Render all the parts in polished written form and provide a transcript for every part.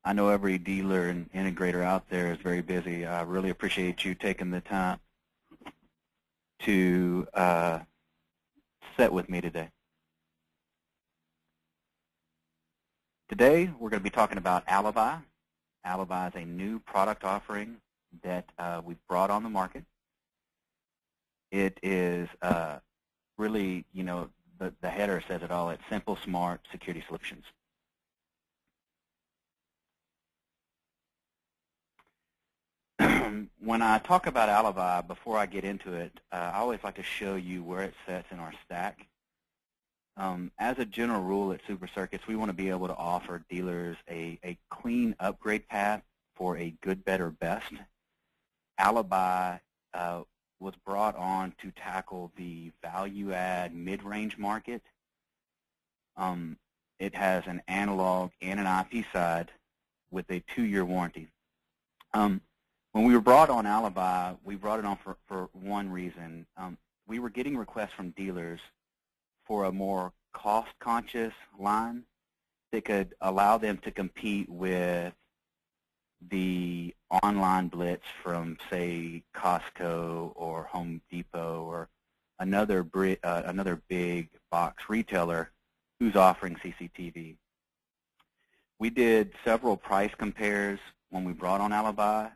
I know every dealer and integrator out there is very busy. I really appreciate you taking the time to sit with me today. Today, we're going to be talking about Alibi. Alibi is a new product offering that we've brought on the market. It is really, you know, the header says it all. It's simple, smart security solutions. When I talk about Alibi, before I get into it, I always like to show you where it sits in our stack. As a general rule at Super Circuits, we want to be able to offer dealers a clean upgrade path for a good, better, best. Alibi was brought on to tackle the value-add mid-range market. It has an analog and an IP side with a 2-year warranty. When we were brought on Alibi, we brought it on for one reason. We were getting requests from dealers for a more cost-conscious line that could allow them to compete with the online blitz from, say, Costco or Home Depot or another big box retailer who's offering CCTV. We did several price compares when we brought on Alibi,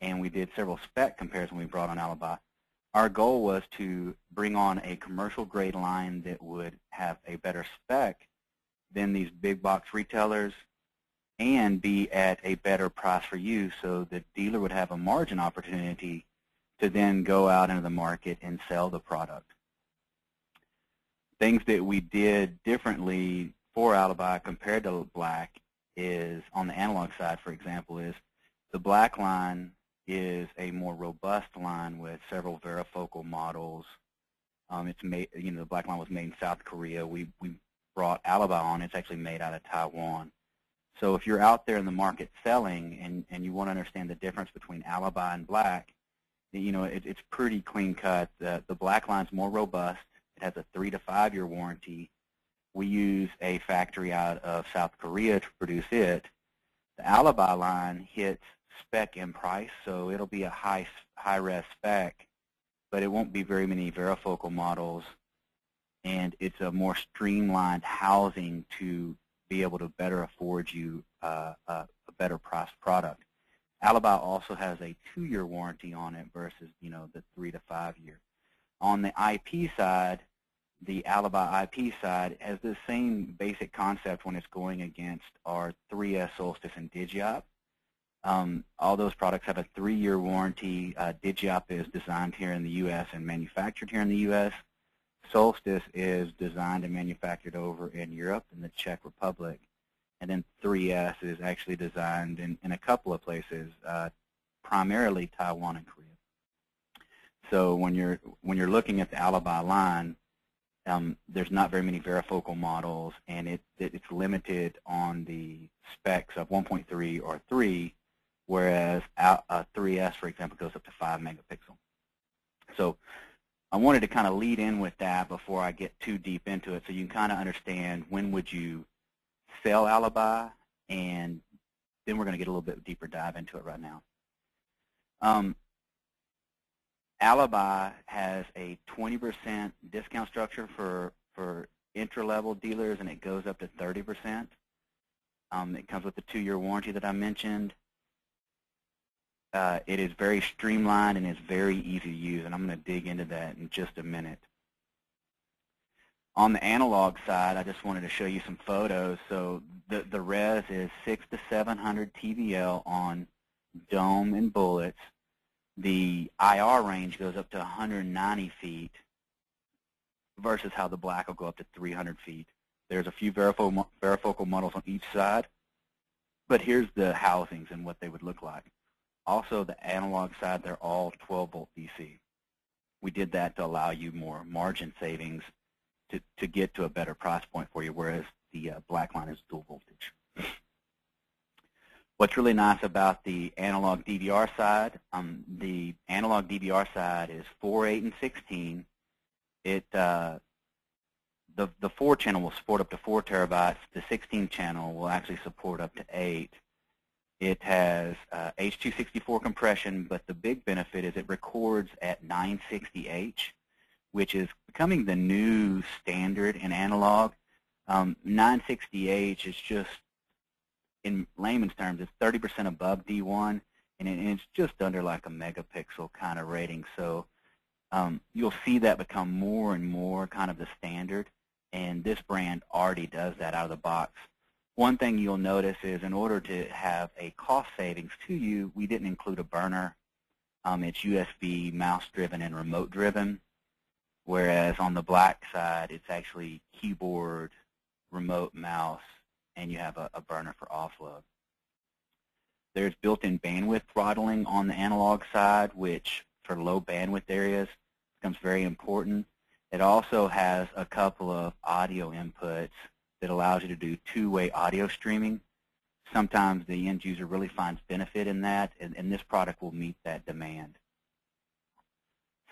and we did several spec compares when we brought on Alibi. Our goal was to bring on a commercial-grade line that would have a better spec than these big box retailers and be at a better price for you, so the dealer would have a margin opportunity to then go out into the market and sell the product. Things that we did differently for Alibi compared to Black is, on the analog side, for example, is the Black line is a more robust line with several varifocal models. It's made, you know, the Black line was made in South Korea. We brought Alibi on. It's actually made out of Taiwan. So if you're out there in the market selling and you want to understand the difference between Alibi and Black, you know, it's pretty clean cut. The Black line's more robust. It has a 3 to 5 year warranty. We use a factory out of South Korea to produce it. The Alibi line hits spec in price, so it'll be a high-res spec, but it won't be very many varifocal models, and it's a more streamlined housing to be able to better afford you a better priced product. Alibi also has a 2-year warranty on it versus, you know, the 3 to 5 year. On the IP side, the Alibi IP side has the same basic concept when it's going against our 3S Solstice and Digiop. All those products have a 3-year warranty. Digiop is designed here in the U.S. and manufactured here in the U.S. Solstice is designed and manufactured over in Europe and the Czech Republic. And then 3S is actually designed in a couple of places, primarily Taiwan and Korea. So when you're looking at the Alibi line, there's not very many varifocal models, and it's limited on the specs of 1.3 or 3, whereas 3S, for example, goes up to 5 megapixel. So I wanted to kind of lead in with that before I get too deep into it, so you can kind of understand when would you sell Alibi, and then we're going to get a little bit deeper dive into it right now. Alibi has a 20% discount structure for entry-level dealers, and it goes up to 30%. It comes with the 2-year warranty that I mentioned. It is very streamlined and is very easy to use, and I'm going to dig into that in just a minute. On the analog side, I just wanted to show you some photos. So the res is 600 to 700 TVL on dome and bullets. The IR range goes up to 190 feet versus how the Black will go up to 300 feet. There's a few varifocal models on each side, but here's the housings and what they would look like. Also, the analog side, they're all 12-volt DC. We did that to allow you more margin savings to get to a better price point for you, whereas the Black line is dual voltage. What's really nice about the analog DVR side, the analog DVR side is 4, 8, and 16. The 4 channel will support up to 4 terabytes. The 16 channel will actually support up to 8. It has H.264 compression, but the big benefit is it records at 960H, which is becoming the new standard in analog. 960H is just, in layman's terms, it's 30% above D1, and it's just under like a megapixel kind of rating. So you'll see that become more and more kind of the standard, and this brand already does that out of the box. One thing you'll notice is in order to have a cost savings to you, we didn't include a burner. It's USB, mouse-driven, and remote-driven, whereas on the black side, it's actually keyboard, remote, mouse, and you have a burner for offload. There's built-in bandwidth throttling on the analog side, which for low bandwidth areas becomes very important. It also has a couple of audio inputs that allows you to do two-way audio streaming. Sometimes the end user really finds benefit in that, and this product will meet that demand.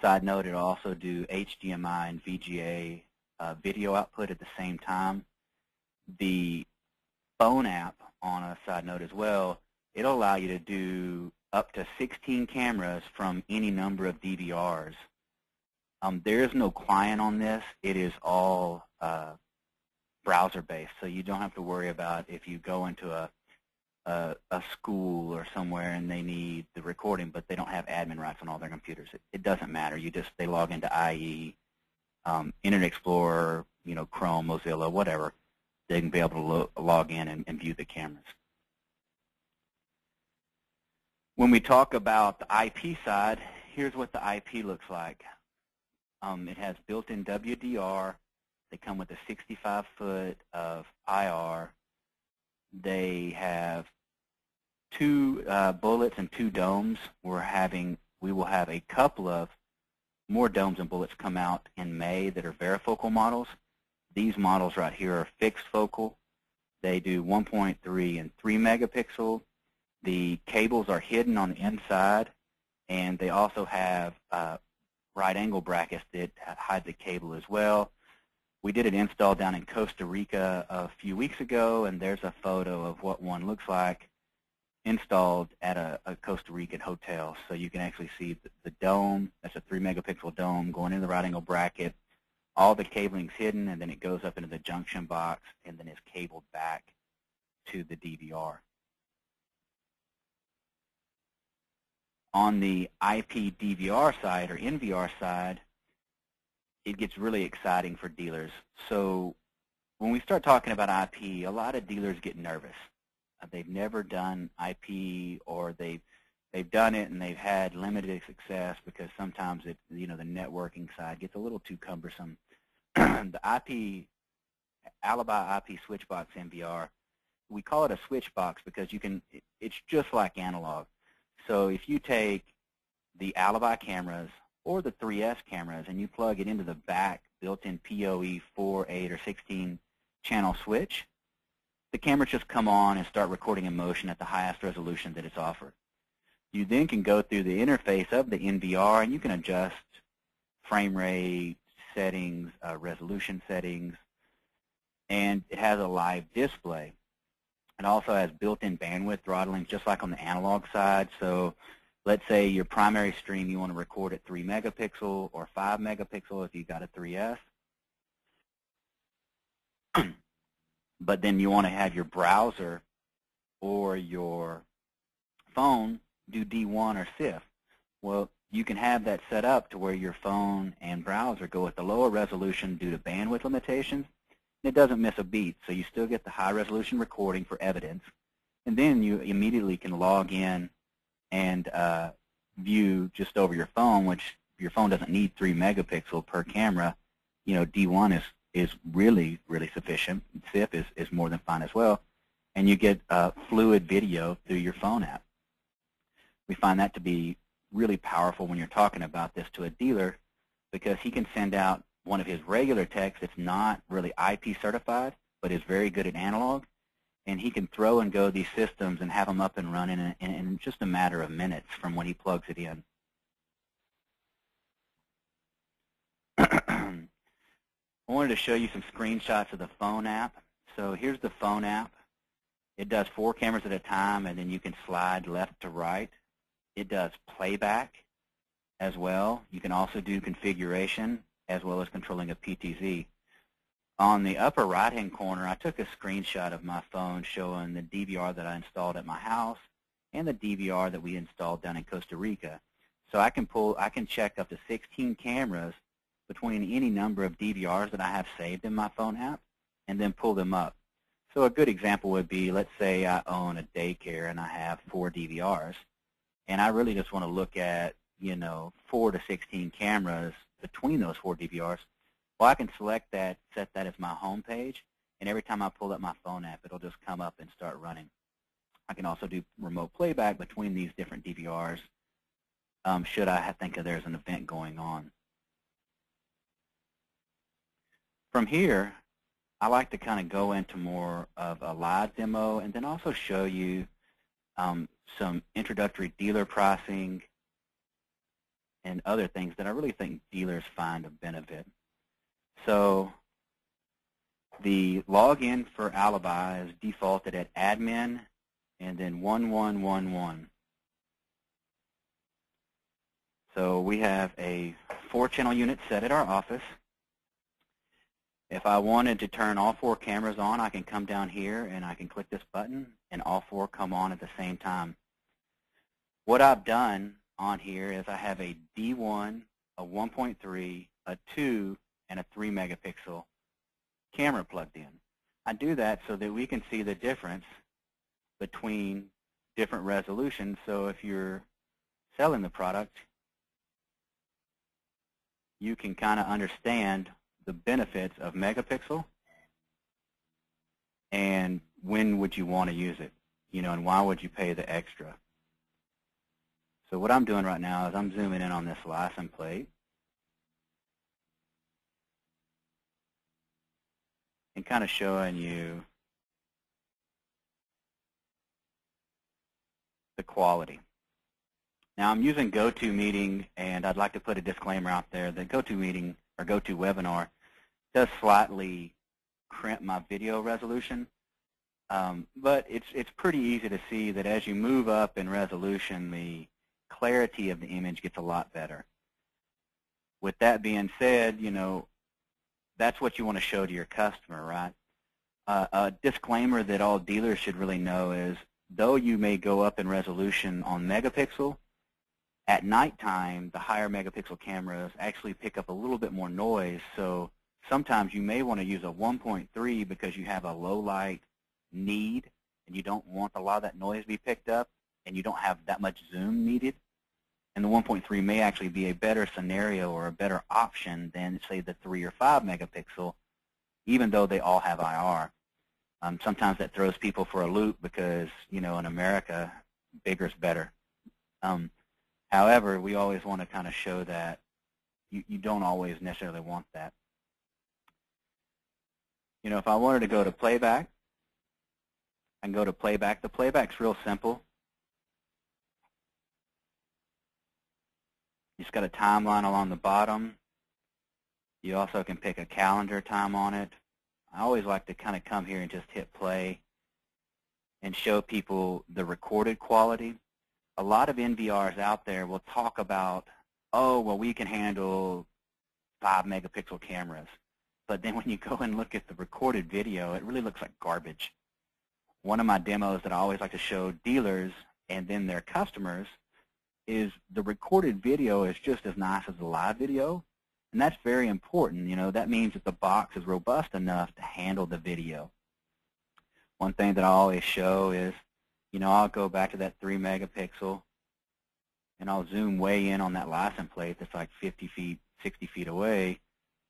Side note, it'll also do HDMI and VGA video output at the same time. The phone app, on a side note as well, it'll allow you to do up to 16 cameras from any number of DVRs. There is no client on this. It is all browser-based, so you don't have to worry about if you go into a school or somewhere and they need the recording, but they don't have admin rights on all their computers. It doesn't matter. They log into IE, Internet Explorer, Chrome, Mozilla, whatever. They can be able to log in and view the cameras. When we talk about the IP side, here's what the IP looks like. It has built-in WDR. They come with a 65-foot of IR. They have 2 bullets and 2 domes. We will have a couple of more domes and bullets come out in May that are varifocal models. These models right here are fixed focal. They do 1.3 and 3 megapixel. The cables are hidden on the inside, and they also have right angle brackets that hide the cable as well. We did an install down in Costa Rica a few weeks ago, and there's a photo of what one looks like installed at a Costa Rican hotel. So you can actually see the dome. That's a 3 megapixel dome going into the right angle bracket. All the cabling's hidden, and then it goes up into the junction box, and then is cabled back to the DVR. On the IP DVR side or NVR side, it gets really exciting for dealers. So when we start talking about IP, a lot of dealers get nervous. They've never done IP, or they've done it and they've had limited success because sometimes the networking side gets a little too cumbersome. The IP, Alibi IP SwitchBox NVR, we call it a SwitchBox because it's just like analog. So if you take the Alibi cameras or the 3S cameras and you plug it into the back built-in PoE 4, 8, or 16 channel switch, the cameras just come on and start recording in motion at the highest resolution that it's offered. You then can go through the interface of the NVR and you can adjust frame rate settings, resolution settings, and it has a live display. It also has built-in bandwidth throttling, just like on the analog side. So let's say your primary stream you want to record at 3 megapixel or 5 megapixel if you've got a 3S. But then you want to have your browser or your phone do D1 or SIF. Well, you can have that set up to where your phone and browser go at the lower resolution due to bandwidth limitations. It doesn't miss a beat, so you still get the high-resolution recording for evidence. And then you immediately can log in and view just over your phone, which your phone doesn't need 3 megapixel per camera. D1 is really, really sufficient. SIF is more than fine as well. And you get fluid video through your phone app. We find that to be really powerful when you're talking about this to a dealer, because he can send out one of his regular techs that's not really IP certified, but is very good at analog, and he can throw and go these systems and have them up and running in just a matter of minutes from when he plugs it in. I wanted to show you some screenshots of the phone app. So here's the phone app. It does 4 cameras at a time, and then you can slide left to right. It does playback as well. You can also do configuration as well as controlling a PTZ. On the upper right-hand corner, I took a screenshot of my phone showing the DVR that I installed at my house and the DVR that we installed down in Costa Rica. So I can check up to 16 cameras between any number of DVRs that I have saved in my phone app and then pull them up. So a good example would be, let's say I own a daycare and I have 4 DVRs, and I really just want to look at, 4 to 16 cameras between those 4 DVRs. Well, I can select that, set that as my home page, and every time I pull up my phone app, it'll just come up and start running. I can also do remote playback between these different DVRs should I think there's an event going on. From here, I like to kind of go into more of a live demo and then also show you some introductory dealer pricing and other things that I really think dealers find of benefit. So the login for Alibi is defaulted at admin and then 1111. So we have a 4-channel unit set at our office. If I wanted to turn all 4 cameras on, I can come down here and I can click this button and all 4 come on at the same time. What I've done on here is I have a D1, a 1.3, a 2, and a 3 megapixel camera plugged in. I do that so that we can see the difference between different resolutions. So if you're selling the product, you can kind of understand the benefits of megapixel and when would you want to use it, and why would you pay the extra. So what I'm doing right now is I'm zooming in on this license plate and kind of showing you the quality. Now I'm using GoToMeeting, and I'd like to put a disclaimer out there that GoToMeeting or GoToWebinar does slightly crimp my video resolution, but it's pretty easy to see that as you move up in resolution, the clarity of the image gets a lot better. With that being said, that's what you want to show to your customer, right? A disclaimer that all dealers should really know is, though you may go up in resolution on megapixel, at nighttime, the higher megapixel cameras actually pick up a little bit more noise, so sometimes you may want to use a 1.3 because you have a low light need and you don't want a lot of that noise to be picked up and you don't have that much zoom needed. And the 1.3 may actually be a better scenario or a better option than, say, the 3 or 5 megapixel, even though they all have IR. Sometimes that throws people for a loop because, in America, bigger is better. However, we always want to kind of show that you don't always necessarily want that. If I wanted to go to playback, I can go to playback. The playback's real simple. You just got a timeline along the bottom. You also can pick a calendar time on it. I always like to kind of come here and just hit play and show people the recorded quality. A lot of NVRs out there will talk about, oh, well, we can handle 5 megapixel cameras. But then when you go and look at the recorded video, it really looks like garbage. One of my demos that I always like to show dealers and then their customers is the recorded video is just as nice as the live video. And that's very important. That means that the box is robust enough to handle the video. One thing that I always show is, I'll go back to that 3 megapixel and I'll zoom way in on that license plate that's like 50 feet, 60 feet away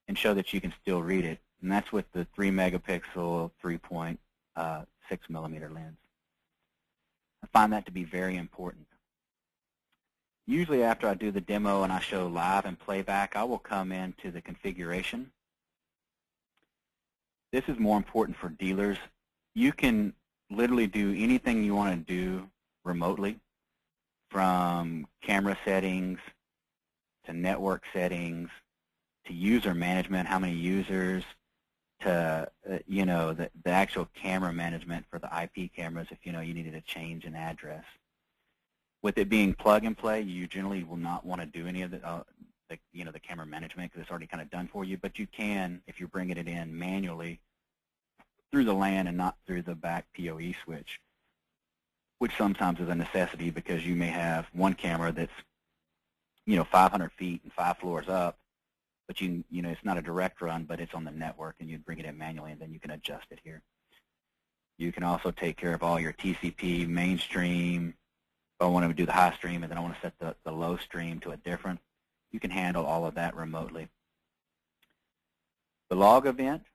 and show that you can still read it. And that's with the 3 megapixel, 3.6 millimeter lens. I find that to be very important. Usually after I do the demo and I show live and playback, I will come into the configuration. This is more important for dealers. You can literally do anything you want to do remotely, from camera settings to network settings to user management, how many users, to you know, the actual camera management for the IP cameras if, you know, you needed to change an address. With it being plug and play, you generally will not want to do any of you know, the camera management because it's already kind of done for you, but you can if you're bringing it in manually through the LAN and not through the back PoE switch, which sometimes is a necessity because you may have one camera that's, you know, 500 feet and 5 floors up, but you know, it's not a direct run, but it's on the network, and you bring it in manually, and then you can adjust it here. You can also take care of all your TCP, mainstream. If I want to do the high stream and then I want to set the low stream to a different, you can handle all of that remotely. The log event is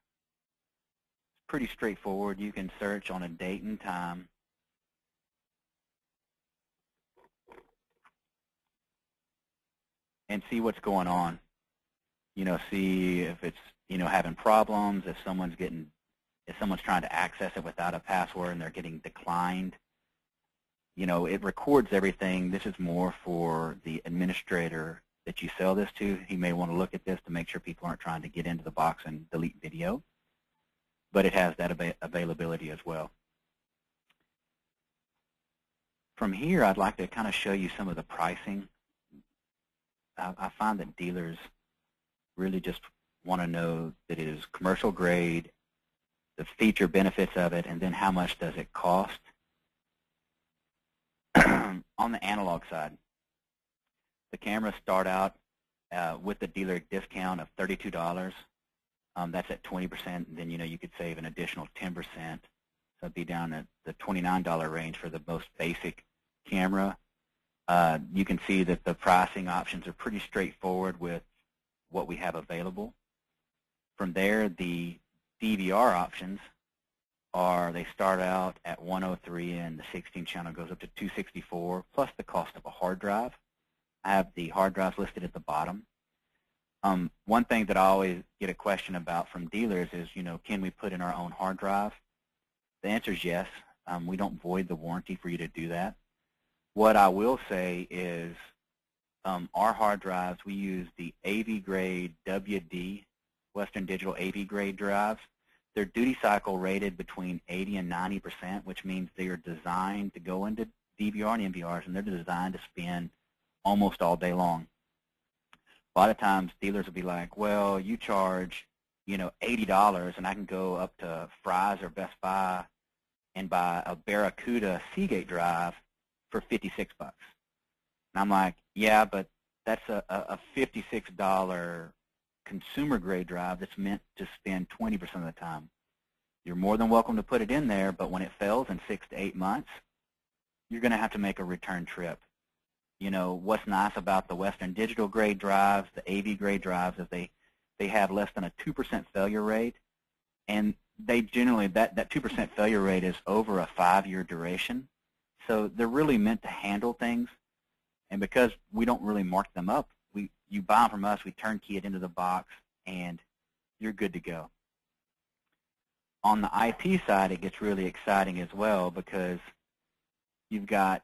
pretty straightforward. You can search on a date and time. And see what's going on. You know, see if it's, you know, having problems, if someone's trying to access it without a password and they're getting declined. You know, it records everything. This is more for the administrator that you sell this to. He may want to look at this to make sure people aren't trying to get into the box and delete video. But it has that availability as well. From here, I'd like to kind of show you some of the pricing. I find that dealers really just want to know that it is commercial grade, the feature benefits of it, and then how much does it cost. On the analog side, the cameras start out with the dealer discount of $32. That's at 20%, and then, you know, you could save an additional 10%. So it'd be down at the $29 range for the most basic camera. You can see that the pricing options are pretty straightforward with what we have available. From there, the DVR options they start out at 103, and the 16 channel goes up to 264, plus the cost of a hard drive. I have the hard drives listed at the bottom. One thing that I always get a question about from dealers is, you know, can we put in our own hard drive? The answer is yes. We don't void the warranty for you to do that. What I will say is our hard drives, we use the AV grade WD, Western Digital AV grade drives. They're duty cycle rated between 80 and 90%, which means they are designed to go into DVR and NVRs, and they're designed to spin almost all day long. A lot of times dealers will be like, well, you charge, you know, $80, and I can go up to Fry's or Best Buy and buy a Barracuda Seagate drive for $56. And I'm like, yeah, but that's a $56 consumer grade drive that's meant to spend 20% of the time. You're more than welcome to put it in there, but when it fails in 6 to 8 months, you're going to have to make a return trip. You know, what's nice about the Western Digital grade drives, the AV grade drives, is they have less than a 2% failure rate, and they generally, that 2% failure rate is over a 5-year duration. So they're really meant to handle things, and because we don't really mark them up, you buy them from us, we turnkey it into the box, and you're good to go. On the IP side, it gets really exciting as well because you've got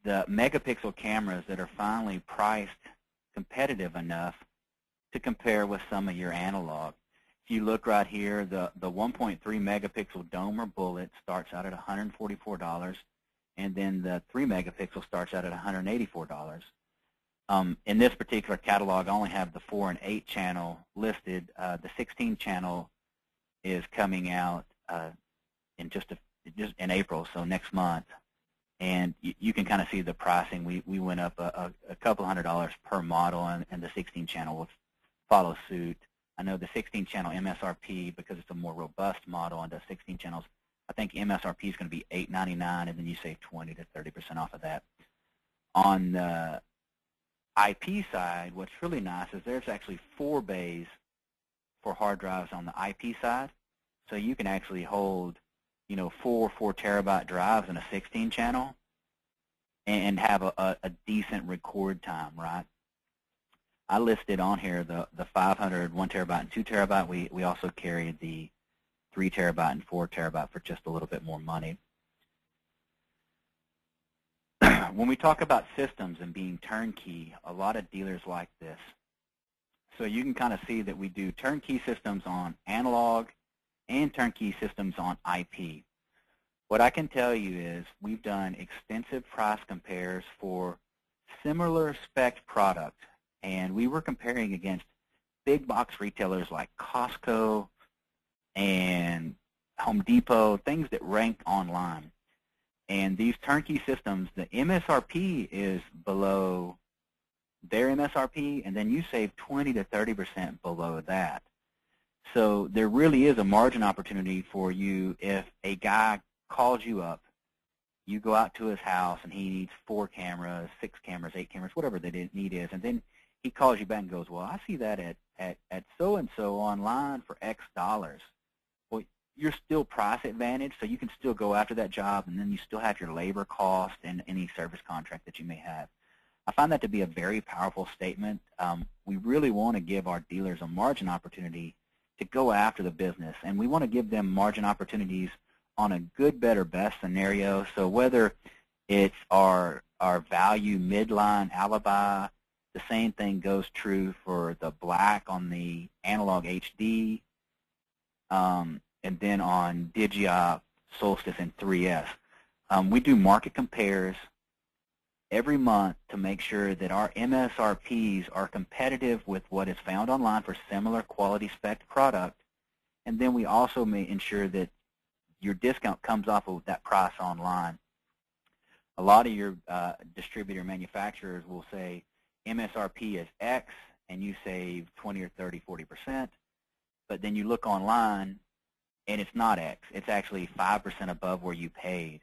the megapixel cameras that are finally priced competitive enough to compare with some of your analog. If you look right here, the 1.3 megapixel dome or bullet starts out at $144, and then the 3 megapixel starts out at $184. In this particular catalog, I only have the 4 and 8 channel listed. The 16 channel is coming out in just in April, so next month. And you can kind of see the pricing. We went up a couple $100 per model, and the 16 channel will follow suit. I know the 16 channel MSRP, because it's a more robust model, and the 16 channels, I think MSRP is going to be $899, and then you save 20 to 30% off of that. On the IP side, what's really nice is there's actually 4 bays for hard drives on the IP side, so you can actually hold, you know, 4 terabyte drives in a 16 channel and have a decent record time, right? I listed on here the 500, 1 terabyte, and 2 terabyte. We also carry the 3 terabyte and 4 terabyte for just a little bit more money. When we talk about systems and being turnkey, a lot of dealers like this. So you can kind of see that we do turnkey systems on analog and turnkey systems on IP. What I can tell you is we've done extensive price compares for similar spec product, and we were comparing against big box retailers like Costco and Home Depot, things that rank online. And these turnkey systems, the MSRP is below their MSRP, and then you save 20 to 30% below that. So there really is a margin opportunity for you if a guy calls you up, you go out to his house, and he needs 4 cameras, 6 cameras, 8 cameras, whatever the need is, and then he calls you back and goes, well, I see that at so-and-so online for X dollars. Well, you're still price advantaged, so you can still go after that job, and then you still have your labor cost and any service contract that you may have. I find that to be a very powerful statement. We really want to give our dealers a margin opportunity to go after the business, and we want to give them margin opportunities on a good, better, best scenario. So whether it's our value midline Alibi, the same thing goes true for the black on the analog HD, and then on Digi-Op, Solstice, and 3S. We do market compares every month to make sure that our MSRPs are competitive with what is found online for similar quality spec product, and then we also may ensure that your discount comes off of that price online. A lot of your distributor manufacturers will say MSRP is X and you save 20 or 30, 40%, but then you look online and it's not X. It's actually 5% above where you paid.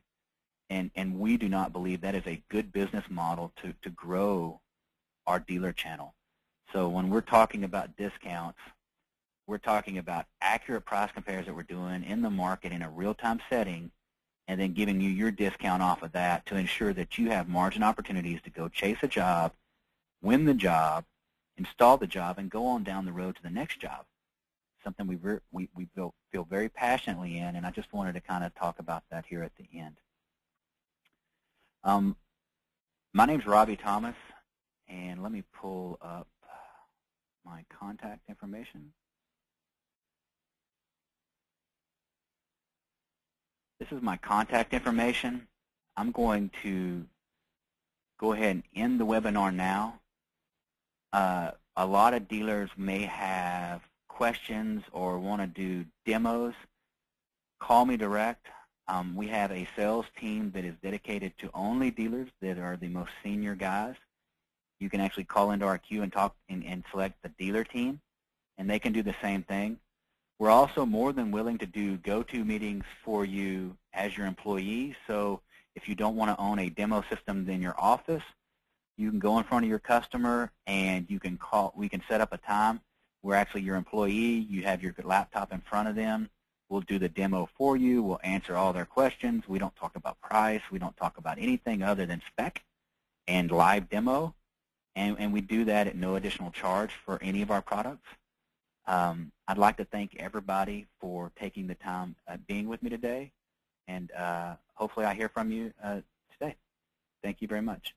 And we do not believe that is a good business model to grow our dealer channel. So when we're talking about discounts, we're talking about accurate price compares that we're doing in the market in a real-time setting, and then giving you your discount off of that to ensure that you have margin opportunities to go chase a job, win the job, install the job, and go on down the road to the next job. Something we feel very passionately in, and I just wanted to kind of talk about that here at the end. My name's Robbie Thomas, and let me pull up my contact information. This is my contact information. I'm going to go ahead and end the webinar now. A lot of dealers may have questions or want to do demos. Call me direct. We have a sales team that is dedicated to only dealers that are the most senior guys. You can actually call into our queue and talk and select the dealer team, and they can do the same thing. We're also more than willing to do go-to meetings for you as your employee. So if you don't want to own a demo system in your office, you can go in front of your customer and you can call. We can set up a time where actually your employee, you have your laptop in front of them. We'll do the demo for you. We'll answer all their questions. We don't talk about price. We don't talk about anything other than spec and live demo. And we do that at no additional charge for any of our products. I'd like to thank everybody for taking the time being with me today, and hopefully I hear from you today. Thank you very much.